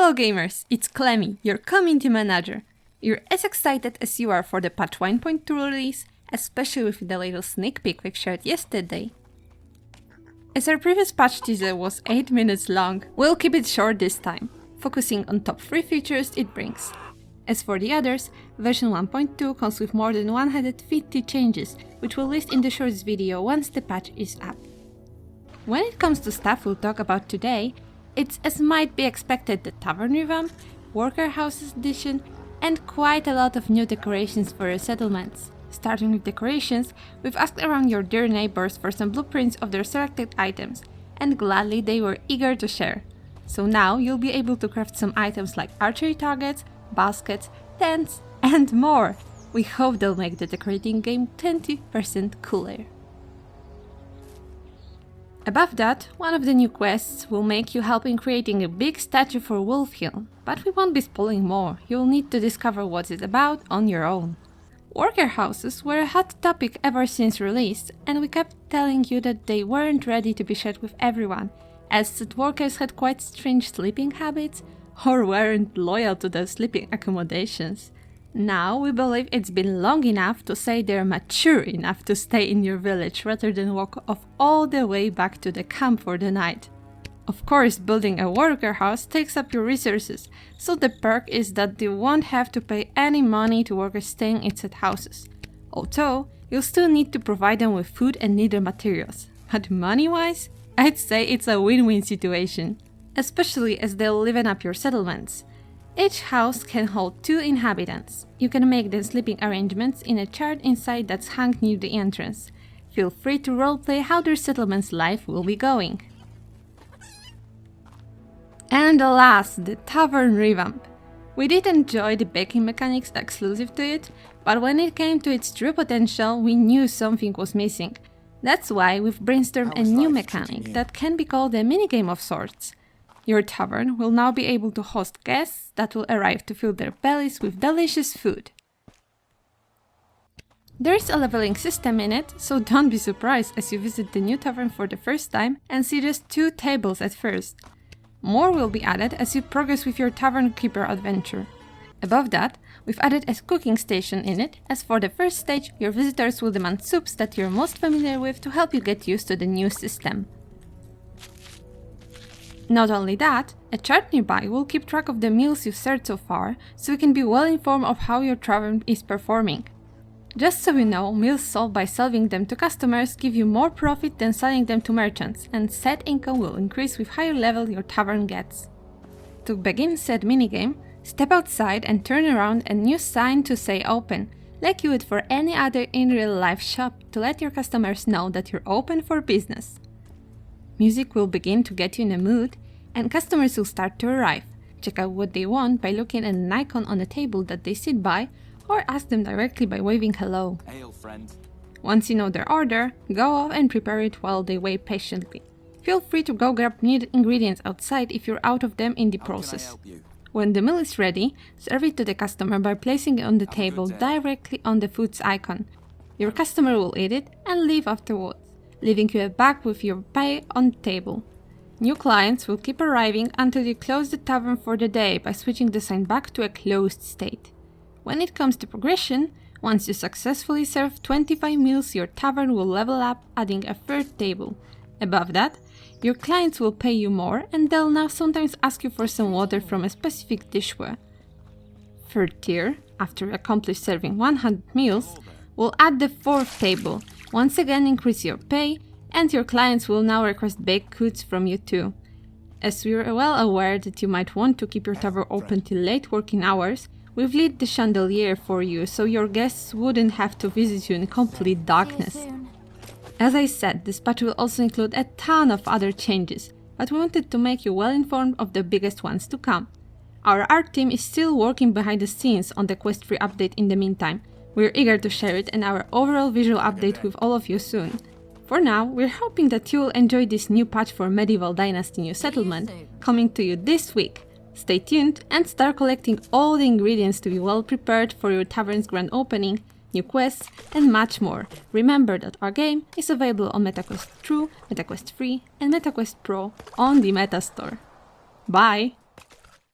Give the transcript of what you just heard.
Hello gamers, it's Clemmy, your community manager. You're as excited as you are for the patch 1.2 release, especially with the little sneak peek we've shared yesterday. As our previous patch teaser was 8 minutes long, we'll keep it short this time, focusing on top 3 features it brings. As for the others, version 1.2 comes with more than 150 changes, which we'll list in the shorts video once the patch is up. When it comes to stuff we'll talk about today, it's as might be expected the tavern revamp, worker houses addition, and quite a lot of new decorations for your settlements. Starting with decorations, we've asked around your dear neighbors for some blueprints of their selected items, and gladly they were eager to share. So now you'll be able to craft some items like archery targets, baskets, tents, and more! We hope they'll make the decorating game 20% cooler. Above that, one of the new quests will make you help in creating a big statue for Wolf Hill, but we won't be spoiling more, you'll need to discover what it's about on your own. Worker houses were a hot topic ever since release, and we kept telling you that they weren't ready to be shared with everyone, as said workers had quite strange sleeping habits, or weren't loyal to their sleeping accommodations. Now we believe it's been long enough to say they're mature enough to stay in your village rather than walk off all the way back to the camp for the night. Of course, building a worker house takes up your resources, so the perk is that you won't have to pay any money to workers staying in said houses. Although, you'll still need to provide them with food and needed materials. But money-wise, I'd say it's a win-win situation, especially as they'll liven up your settlements. Each house can hold 2 inhabitants. You can make the sleeping arrangements in a chart inside that's hung near the entrance. Feel free to roleplay how their settlement's life will be going. And alas, the tavern revamp. We did enjoy the baking mechanics exclusive to it, but when it came to its true potential, we knew something was missing. That's why we've brainstormed a new mechanic that can be called a minigame of sorts. Your tavern will now be able to host guests that will arrive to fill their bellies with delicious food. There is a leveling system in it, so don't be surprised as you visit the new tavern for the first time and see just 2 tables at first. More will be added as you progress with your tavern keeper adventure. Above that, we've added a cooking station in it, as for the first stage your visitors will demand soups that you're most familiar with to help you get used to the new system. Not only that, a chart nearby will keep track of the meals you've served so far, so you can be well informed of how your tavern is performing. Just so you know, meals sold by selling them to customers give you more profit than selling them to merchants, and said income will increase with higher level your tavern gets. To begin said minigame, step outside and turn around a new sign to say open, like you would for any other in real life shop to let your customers know that you're open for business. Music will begin to get you in a mood, and customers will start to arrive. Check out what they want by looking at an icon on the table that they sit by, or ask them directly by waving hello. Hail, friend. Once you know their order, go off and prepare it while they wait patiently. Feel free to go grab needed ingredients outside if you're out of them in the process. When the meal is ready, serve it to the customer by placing it on the table directly on the food's icon. Your customer will eat it and leave afterwards, leaving you back with your pay on the table. New clients will keep arriving until you close the tavern for the day by switching the sign back to a closed state. When it comes to progression, once you successfully serve 25 meals, your tavern will level up, adding a 3rd table. Above that, your clients will pay you more, and they'll now sometimes ask you for some water from a specific dishware. 3rd tier, after you accomplish serving 100 meals, will add the 4th table, once again increase your pay, and your clients will now request baked goods from you too. As we're well aware that you might want to keep your tavern open till late working hours, we've lit the chandelier for you so your guests wouldn't have to visit you in complete darkness. As I said, this patch will also include a ton of other changes, but we wanted to make you well informed of the biggest ones to come. Our art team is still working behind the scenes on the quest free update in the meantime. We're eager to share it and our overall visual update with all of you soon. For now, we're hoping that you will enjoy this new patch for Medieval Dynasty New Settlement, coming to you this week. Stay tuned and start collecting all the ingredients to be well prepared for your tavern's grand opening, new quests, and much more. Remember that our game is available on MetaQuest True, MetaQuest Free, and MetaQuest Pro on the Meta Store. Bye!